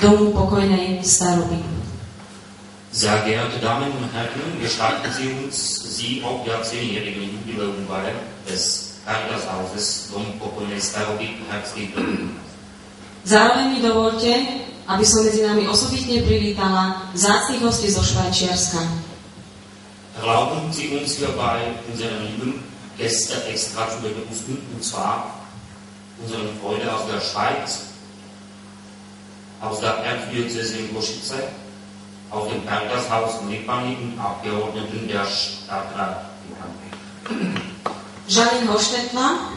Domu pokojnej staroby. Sehr geehrte Damen und Herren, gestatten Sie uns, Sie auf der 10-jährigen Jubiläumfeier des Caritas-Hauses Dom pokojnej staroby herzlich willkommen. Zároveň mi dovolte, aby som medzi nami osobitne privítala vzácnych hostí zo Švajčiarska. Erlauben Sie uns hierbei unseren lieben Gäste extra zu begrüßen, und zwar unsere Freunde aus der Schweiz, aus der Erzdiözese in Košice, aus dem Caritas-Haus Lipany und Abgeordneten der Stadtrat. Žalín Hoštetla,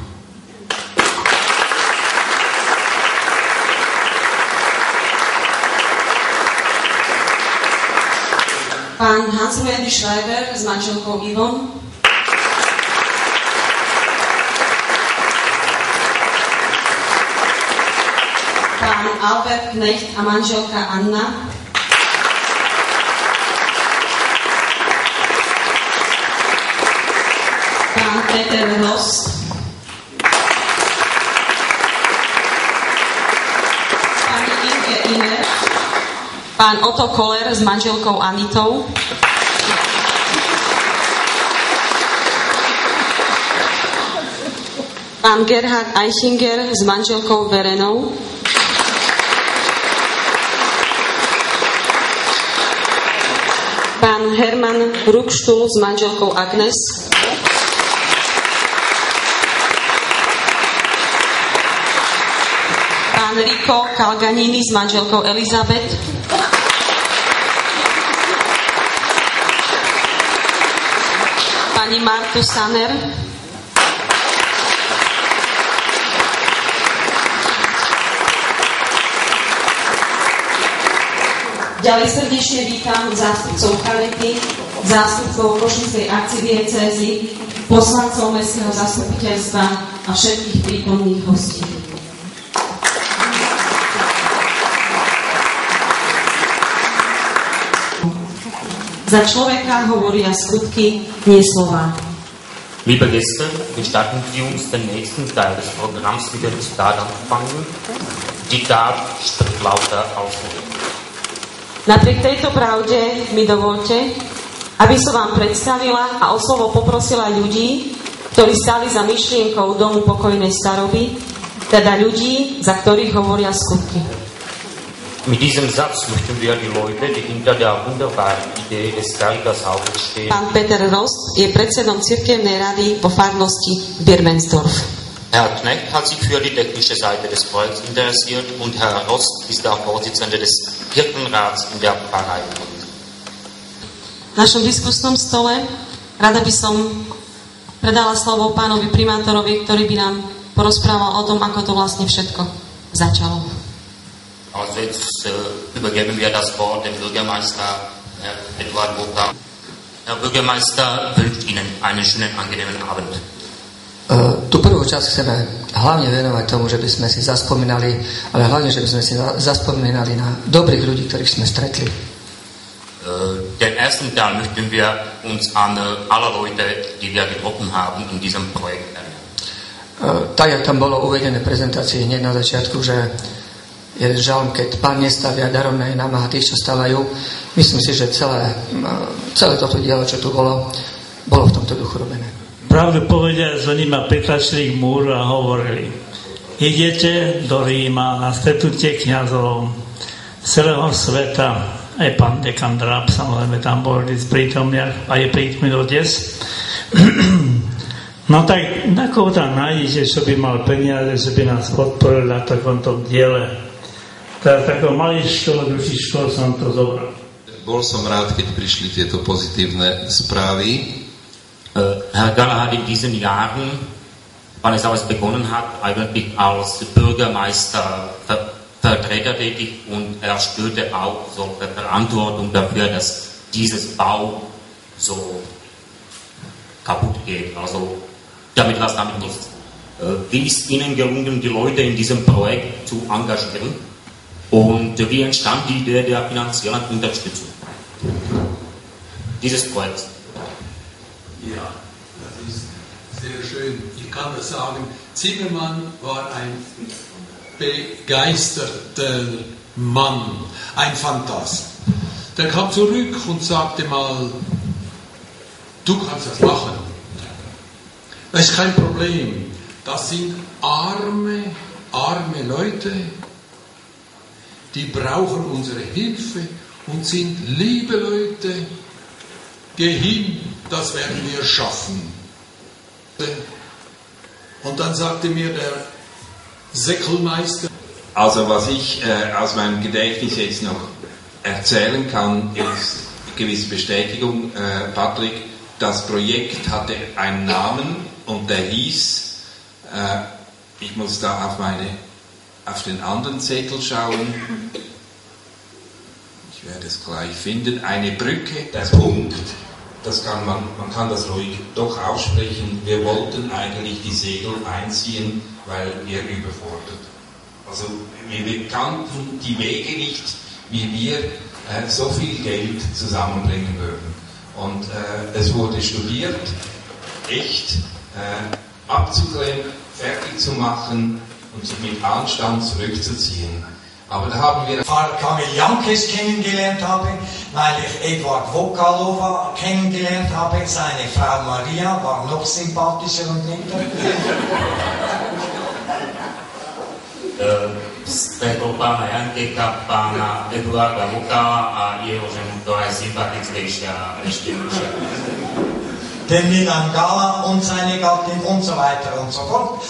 pán Hans-Ruedi Schreiber s manželkou Ivon, pán Albert Knecht a manželka Anna, pán Peter Rost, pani Inge Iner, pán Otto Koller s manželkou Anitou, pán Gerhard Eichinger s manželkou Verenou, pán Herman Rukštul s manželkou Agnes, pán Rico Kalganini s manželkou Elizabeth, pani Martu Saner, ďalej srdečne vítam zástupcov Charity, zástupcov Košickej arcidiecézy, poslancov mestského zastupiteľstva a všetkých prítomných hostí. Za človeka hovoria skutky, nie slova. Liebe Gäste, gestatten Sie uns den nächsten Teil des Programms mit der Zitat anzufangen. Die Tat spricht lauter als Worte. Napriek tejto pravde mi dovolte, aby som vám predstavila a o slovo poprosila ľudí, ktorí stáli za myšlienkou Domu pokojnej staroby, teda ľudí, za ktorých hovoria skutky. Mit diesem Satz möchten wir die Leute, die hinter der wunderbaren Idee des Caritas-Hauses stehen. Pán Peter Rost je predsedom cirkevnej rady po farnosti Birmensdorf. Herr Knecht hat sich für die technische Seite des Projekts interessiert und Herr Rost ist der Vorsitzende des Kirchenrats in der Pfarrei. V našom diskusnom stole rada by som predala slovo pánovi primátorovi, ktorý by nám porozprával o tom, ako to vlastne všetko začalo. Also jetzt übergeben wir das Wort dem Bürgermeister, Herr Edward Boka. Herr Bürgermeister wünscht Ihnen einen schönen, angenehmen Abend. Tú prvú časť chceme hlavne venovať tomu, že by sme si zaspomínali, ale hlavne, že by sme si zaspomínali na dobrých ľudí, ktorých sme stretli. Den ersten Teil möchten wir uns an alle Leute, die wir getroffen haben, in diesem Projekt erinnern. Tak, jak tam bolo uvedené v prezentácii hneď na začiatku, že je žalm, keď Pán nestavia, darovná je námaha tých, čo stavajú. Myslím si, že celé toto dielo, čo tu bolo v tomto duchu robené. Pravdu povedia, za nima pritačili k múru a hovorili: idete do Ríma na stretnutie kňazov z celého sveta. Aj pán dekan Dráb, samozrejme, tam bol vždy prítomný a je prítomný dodnes. No tak, na koho tam nájdete, čo by mal peniaze, že by nás podporili na takomto diele? Teraz takého maličkého dušičko som to zobral. Bol som rád, keď prišli tieto pozitívne správy. Herr Galler hat in diesen Jahren, wann es alles begonnen hat, eigentlich als Bürgermeister Vertreter tätig und er spürte auch so eine Verantwortung dafür, dass dieses Bau so kaputt geht. Also damit war es damit nichts. Wie ist Ihnen gelungen, die Leute in diesem Projekt zu engagieren? Und wie entstand die Idee der finanziellen Unterstützung dieses Projekts? Ja, das ist sehr schön. Ich kann das sagen, Zimmermann war ein begeisterter Mann, ein Phantast. Der kam zurück und sagte mal, du kannst das machen. Das ist kein Problem. Das sind arme Leute, die brauchen unsere Hilfe und sind liebe Leute. Geh hin, das werden wir schaffen. Und dann sagte mir der Säckelmeister, Also was ich aus meinem Gedächtnis jetzt noch erzählen kann, ist gewisse Bestätigung, Patrick, das Projekt hatte einen Namen und der hieß, ich muss da auf den anderen Zettel schauen, ich werde es gleich finden, eine Brücke, der Punkt. Das kann man kann das ruhig doch aussprechen. Wir wollten eigentlich die Segel einziehen, weil wir überfordert. Also wir kannten die Wege nicht, wie wir so viel Geld zusammenbringen würden. Und es wurde studiert, echt abzuklären, fertig zu machen und sich mit Anstand zurückzuziehen. Aber da haben wir Pfarrer Kamil Jankes kennengelernt habe, weil ich Eduard Vokalova kennengelernt habe. Seine Frau Maria war noch sympathischer und netter. Stretol pána Jankeka, pána Eduarda Vokala a jeho ženu, ktorá je sympatickejšia a ešte lepšia. Den Milan Gala und seine Gattin und so weiter und so fort.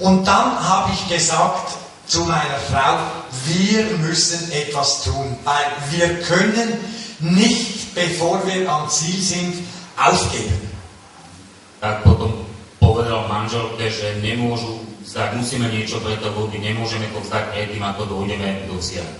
Und dann habe ich gesagt zu meiner Frau, wir müssen etwas tun, weil wir können nicht, bevor wir am Ziel sind, aufgeben. Tak potom povedal manželke, že musíme niečo pre to ľudí, nemôžeme to vzdať predtým, ako dojdeme do cieľa.